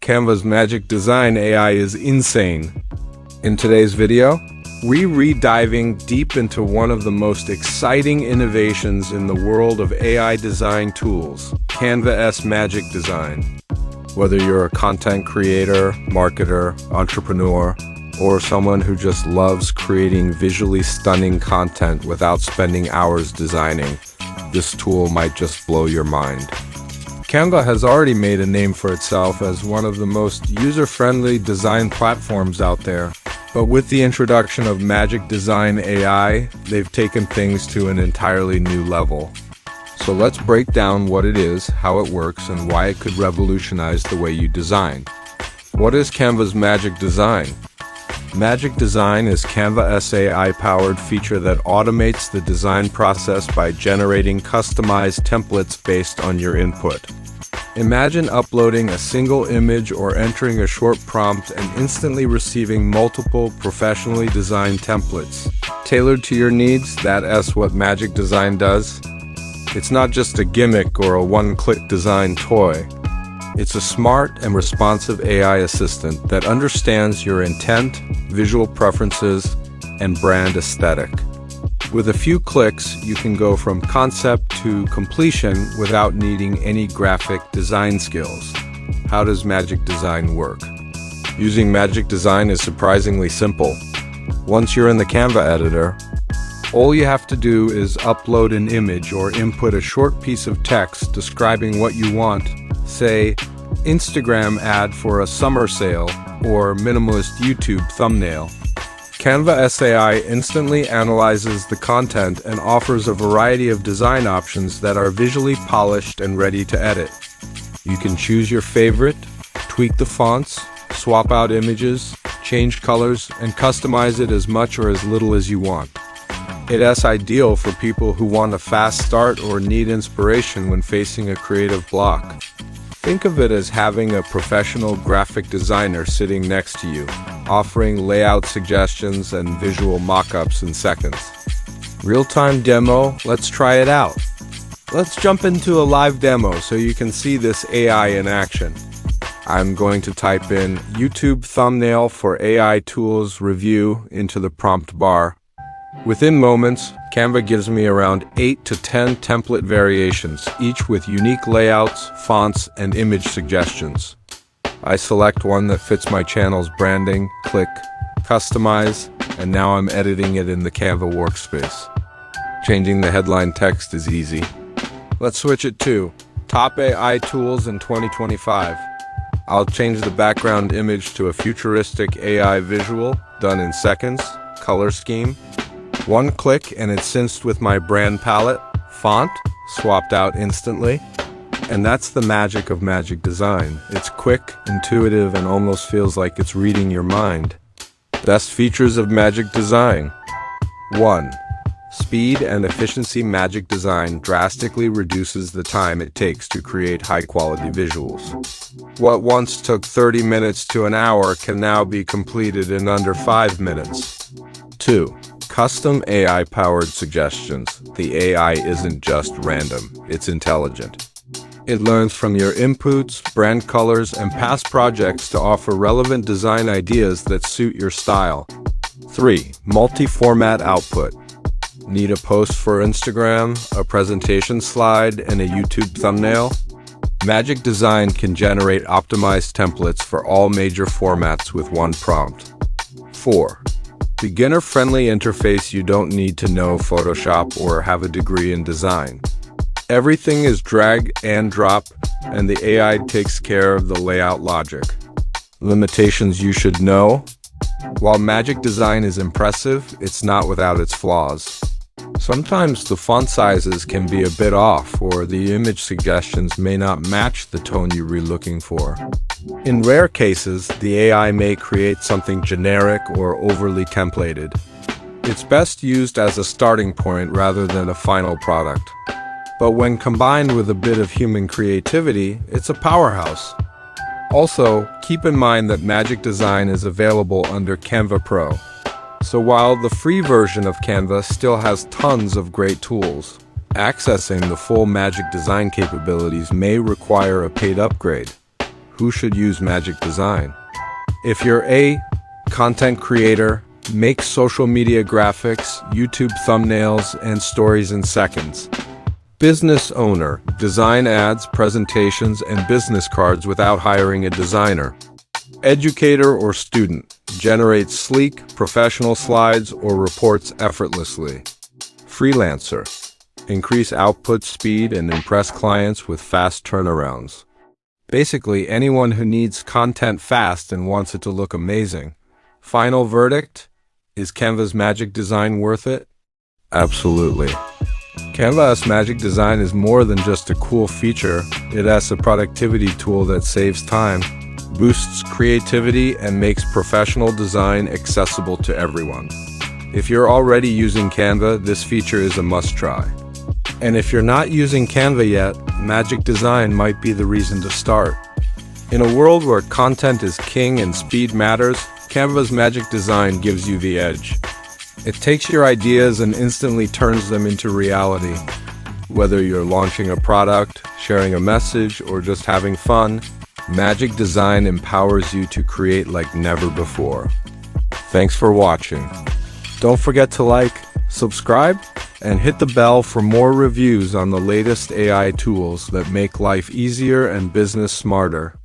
Canva's Magic Design AI is insane. In today's video, we're diving deep into one of the most exciting innovations in the world of AI design tools, Canva Magic Design. Whether you're a content creator, marketer, entrepreneur, or someone who just loves creating visually stunning content without spending hours designing, this tool might just blow your mind. Canva has already made a name for itself as one of the most user-friendly design platforms out there. But with the introduction of Magic Design AI, they've taken things to an entirely new level. So let's break down what it is, how it works, and why it could revolutionize the way you design. What is Canva's Magic Design? Magic Design is Canva AI-powered feature that automates the design process by generating customized templates based on your input. Imagine uploading a single image or entering a short prompt and instantly receiving multiple professionally designed templates. Tailored to your needs, that's what Magic Design does. It's not just a gimmick or a one-click design toy. It's a smart and responsive AI assistant that understands your intent, visual preferences, and brand aesthetic. With a few clicks, you can go from concept to completion without needing any graphic design skills. How does Magic Design work? Using Magic Design is surprisingly simple. Once you're in the Canva editor, all you have to do is upload an image or input a short piece of text describing what you want, say, Instagram ad for a summer sale or minimalist YouTube thumbnail. Canva AI instantly analyzes the content and offers a variety of design options that are visually polished and ready to edit. You can choose your favorite, tweak the fonts, swap out images, change colors, and customize it as much or as little as you want. It's ideal for people who want a fast start or need inspiration when facing a creative block. Think of it as having a professional graphic designer sitting next to you, offering layout suggestions and visual mock-ups in seconds. Real-time demo, let's try it out. Let's jump into a live demo so you can see this AI in action. I'm going to type in YouTube thumbnail for AI tools review into the prompt bar. Within moments, Canva gives me around 8 to 10 template variations, each with unique layouts, fonts, and image suggestions. I select one that fits my channel's branding, click, customize, and now I'm editing it in the Canva workspace. Changing the headline text is easy. Let's switch it to Top AI Tools in 2025. I'll change the background image to a futuristic AI visual, done in seconds, color scheme. One click and it's synced with my brand palette, font, swapped out instantly. And that's the magic of Magic Design. It's quick, intuitive, and almost feels like it's reading your mind. Best features of Magic Design. 1. Speed and efficiency. Magic Design drastically reduces the time it takes to create high-quality visuals. What once took 30 minutes to an hour can now be completed in under 5 minutes. 2. Custom AI-powered suggestions. The AI isn't just random, it's intelligent. It learns from your inputs, brand colors, and past projects to offer relevant design ideas that suit your style. 3. Multi-format output. Need a post for Instagram, a presentation slide, and a YouTube thumbnail? Magic Design can generate optimized templates for all major formats with one prompt. 4. Beginner-friendly interface. You don't need to know Photoshop or have a degree in design. Everything is drag and drop, and the AI takes care of the layout logic. Limitations you should know. While Magic Design is impressive, it's not without its flaws. Sometimes the font sizes can be a bit off, or the image suggestions may not match the tone you're looking for. In rare cases, the AI may create something generic or overly templated. It's best used as a starting point rather than a final product. But when combined with a bit of human creativity, it's a powerhouse. Also, keep in mind that Magic Design is available under Canva Pro. So while the free version of Canva still has tons of great tools, accessing the full Magic Design capabilities may require a paid upgrade. who should use Magic Design. If you're a content creator, make social media graphics, YouTube thumbnails, and stories in seconds. Business owner, design ads, presentations, and business cards without hiring a designer. Educator or student, generate sleek, professional slides or reports effortlessly. Freelancer, increase output speed and impress clients with fast turnarounds. Basically, anyone who needs content fast and wants it to look amazing. Final verdict? Is Canva's Magic Design worth it? Absolutely. Canva's Magic Design is more than just a cool feature. It is a productivity tool that saves time, boosts creativity, and makes professional design accessible to everyone. If you're already using Canva, this feature is a must-try. And if you're not using Canva yet, Magic Design might be the reason to start. In a world where content is king and speed matters, Canva's Magic Design gives you the edge. It takes your ideas and instantly turns them into reality. Whether you're launching a product, sharing a message, or just having fun, Magic Design empowers you to create like never before. Thanks for watching. Don't forget to like, subscribe, and hit the bell for more reviews on the latest AI tools that make life easier and business smarter.